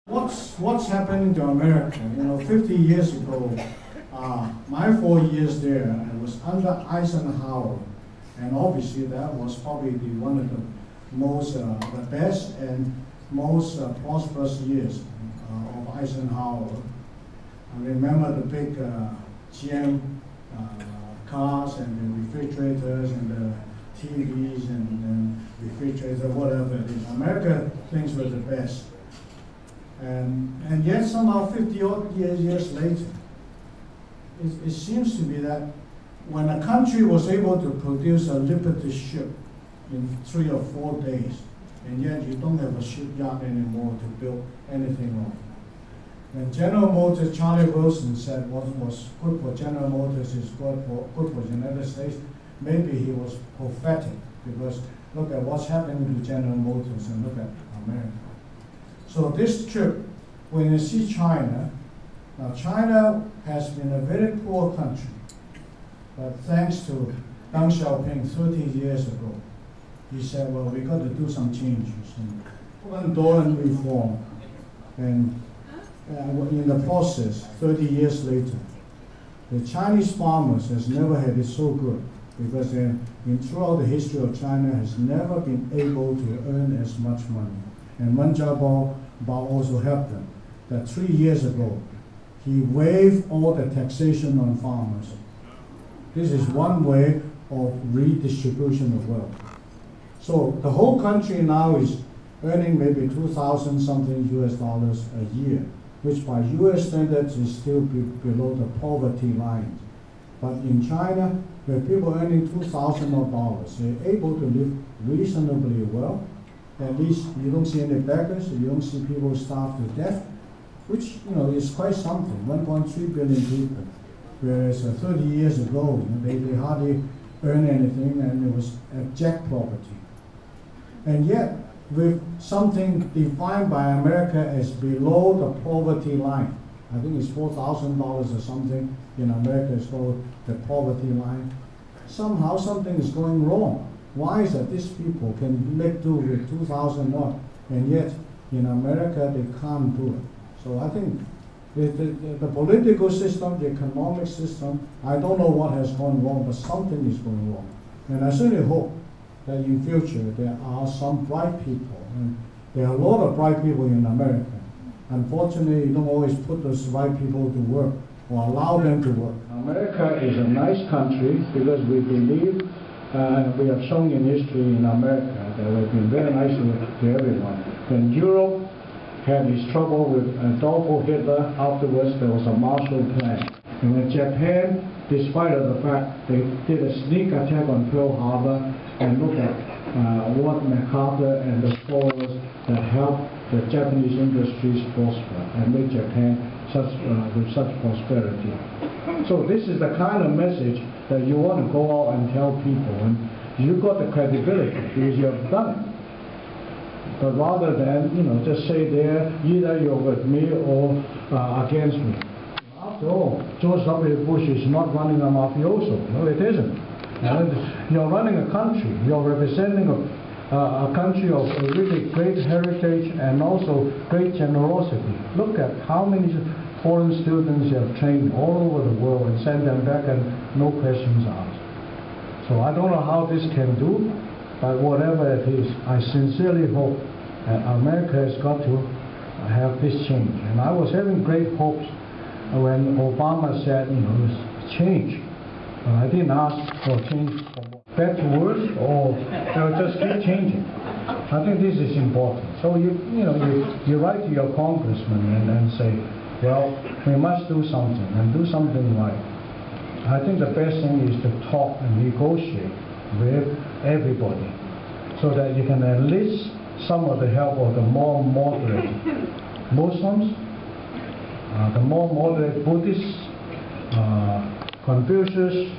What's happening to America? 50 years ago, my 4 years there, I was under Eisenhower, and obviously that was probably one of the most, the best and most prosperous years of Eisenhower. I remember the big GM cars and the refrigerators and the TVs and refrigerators, whatever it is. America things were the best. And yet somehow 50 odd years later, it seems to be that when a country was able to produce a Liberty ship in 3 or 4 days, and yet you don't have a shipyard anymore to build anything on. When General Motors, Charlie Wilson said what was good for General Motors is good for the United States, maybe he was prophetic, because look at what's happening to General Motors and look at America. So this trip, when you see China, now China has been a very poor country, but thanks to Deng Xiaoping 30 years ago, he said, well, we got to do some changes and Dolan reform. And in the process, 30 years later, the Chinese farmers has never had it so good, because throughout the history of China has never been able to earn as much money. And Wen Jiabao also helped them. That 3 years ago, he waived all the taxation on farmers. This is one way of redistribution of wealth. So the whole country now is earning maybe 2,000 something US dollars a year, which by US standards is still below the poverty line. But in China, where people are earning $2,000, they're able to live reasonably well. At least you don't see any beggars, you don't see people starved to death, which is quite something. 1.3 billion people, whereas 30 years ago they hardly earned anything, and it was abject poverty. And yet, with something defined by America as below the poverty line, I think it's $4,000 or something in America is called the poverty line. Somehow something is going wrong. Why is that these people can make do with 2,000 odd, and yet in America they can't do it? So I think the political system, the economic system, I don't know what has gone wrong, but something is going wrong. And I certainly hope that in future there are some bright people, and there are a lot of bright people in America. Unfortunately, you don't always put those bright people to work or allow them to work. America is a nice country because we believe, we have shown in history in America that we've been very nice to everyone. When Europe had its trouble with Adolf Hitler, afterwards there was a Marshall Plan. And when Japan, despite of the fact they did a sneak attack on Pearl Harbor, and look at what MacArthur and the scholars that helped the Japanese industries prosper and make Japan with such prosperity. So this is the kind of message that you want to go out and tell people, and you got the credibility because you have done it. But rather than just say there, either you're with me or against me. After all, George W. Bush is not running a mafioso. No, it isn't. You're running a country. You're representing a country of a really great heritage and also great generosity. Look at how many foreign students you have trained all over the world and sent them back and no questions asked. So I don't know how this can do, but whatever it is, I sincerely hope that America has got to have this change. And I was having great hopes when Obama said, change. I didn't ask for change from bad to worse, or just keep changing. I think this is important. So you write to your congressman and say, well, we must do something and do something right. I think the best thing is to talk and negotiate with everybody, so that you can enlist some of the help of the more moderate Muslims, the more moderate Buddhists, Confucius,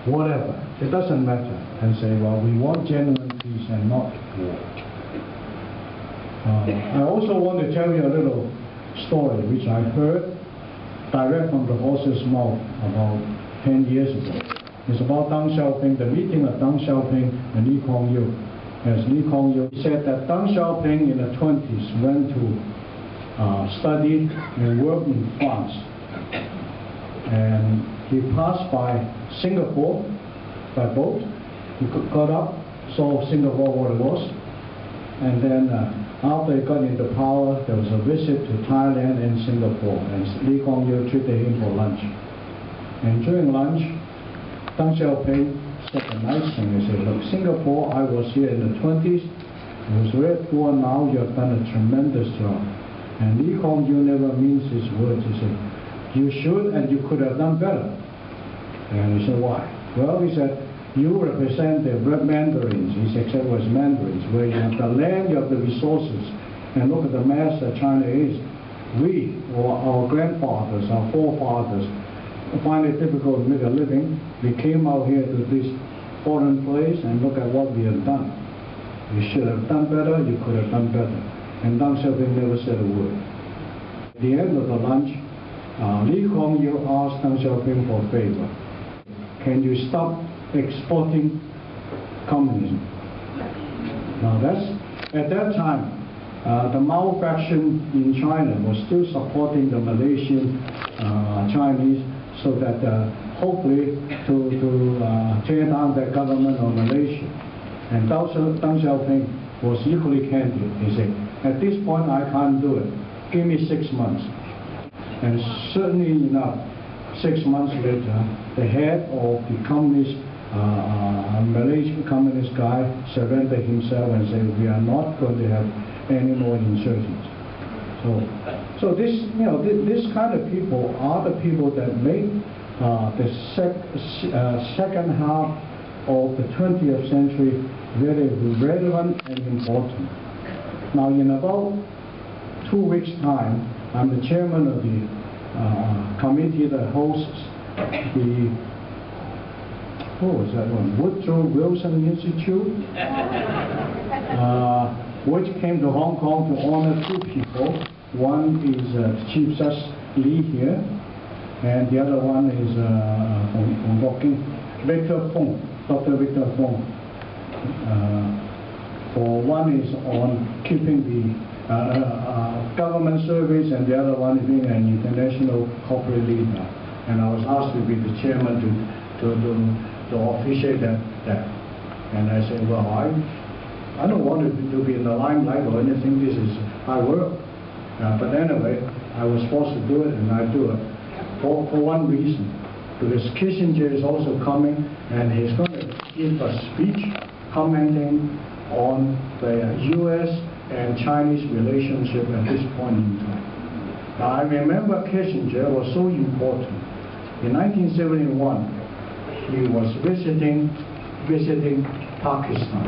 whatever. It doesn't matter. And say, well, we want genuine peace and not war. I also want to tell you a little story which I heard direct from the horse's mouth about 10 years ago. It's about Deng Xiaoping, the meeting of Deng Xiaoping and Lee Kuan Yew. As Lee Kuan Yew said that Deng Xiaoping in the 20s went to studied and worked in France. And he passed by Singapore by boat. He got up, saw Singapore what it was, and then after he got into power, there was a visit to Thailand and Singapore, and Lee Kuan Yew treated him for lunch. And during lunch, Deng Xiaoping said a nice thing. He said, look, Singapore, I was here in the 20s, it was very poor, now you have done a tremendous job. And Lee Kuan Yew never mince his words. He said, you should and you could have done better. And he said, why? Well, he said, you represent the mandarins. His except was mandarins, where you have the land, you have the resources. And look at the mess that China is. We, or our grandfathers, our forefathers, find it difficult to make a living. We came out here to this foreign place and look at what we have done. You should have done better, you could have done better. And Deng Xiaoping never said a word. At the end of the lunch, Lee Kuan Yew asked Deng Xiaoping for a favor. Can you stop exporting communism? Now at that time, the Mao faction in China was still supporting the Malaysian Chinese, so that hopefully to tear down the government of Malaysia. And Deng Xiaoping was equally candid. He said, at this point I can't do it. Give me 6 months. And certainly enough, 6 months later, the head of the communist, Malaysian communist guy surrendered himself and said, we are not going to have any more insurgents. So this, you know, this kind of people are the people that make the second half of the 20th century very relevant and important. Now, in about 2 weeks' time, I'm the chairman of the committee that hosts the, what was that one? Woodrow Wilson Institute, which came to Hong Kong to honor 2 people. One is Chief Justice Lee here, and the other one is from Woking, Victor Fong, Dr. Victor Fong. For one is on keeping the government service, and the other one is being an international corporate leader. And I was asked to be the chairman to officiate that. And I said, well, I don't want to be in the limelight or anything. This is hard work. But anyway, I was forced to do it, and I do it for one reason. Because Kissinger is also coming, and he's going to give a speech commenting on the U.S. and Chinese relationship at this point in time. Now, I remember Kissinger was so important. In 1971, he was visiting Pakistan.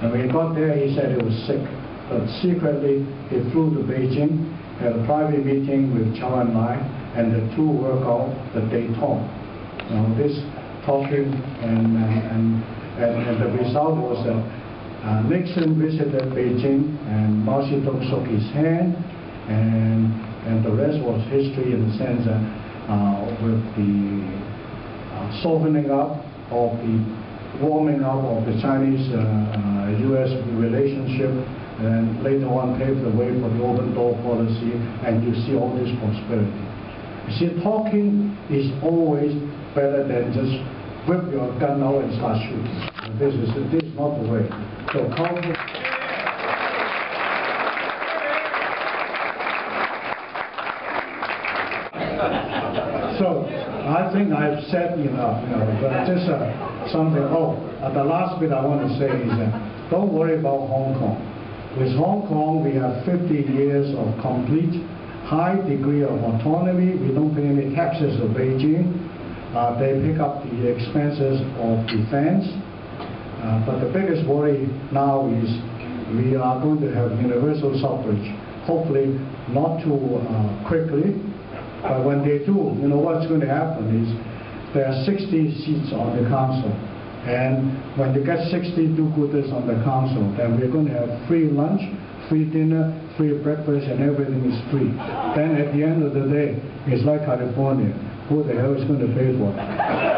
And when he got there, he said he was sick. But secretly, he flew to Beijing, had a private meeting with Chow and I, and the 2 worked out the détente. Now, this talking and the result was that Nixon visited Beijing, and Mao Zedong shook his hand, and the rest was history in the sense that with the softening up of the warming up of the Chinese-U.S. relationship, and later on paved the way for the open door policy, and you see all this prosperity. You see, talking is always better than just whip your gun out and start shooting. This is not the way. So I think I've said enough, but just something. The last bit I want to say is that don't worry about Hong Kong. With Hong Kong, we have 50 years of complete high degree of autonomy. We don't pay any taxes to Beijing. They pick up the expenses of defense. But the biggest worry now is we are going to have universal suffrage. Hopefully not too quickly, but when they do, what's going to happen is there are 60 seats on the council. And when they get 60 do-gooders on the council, then we're going to have free lunch, free dinner, free breakfast, and everything is free. Then at the end of the day, it's like California. Who the hell is going to pay for it?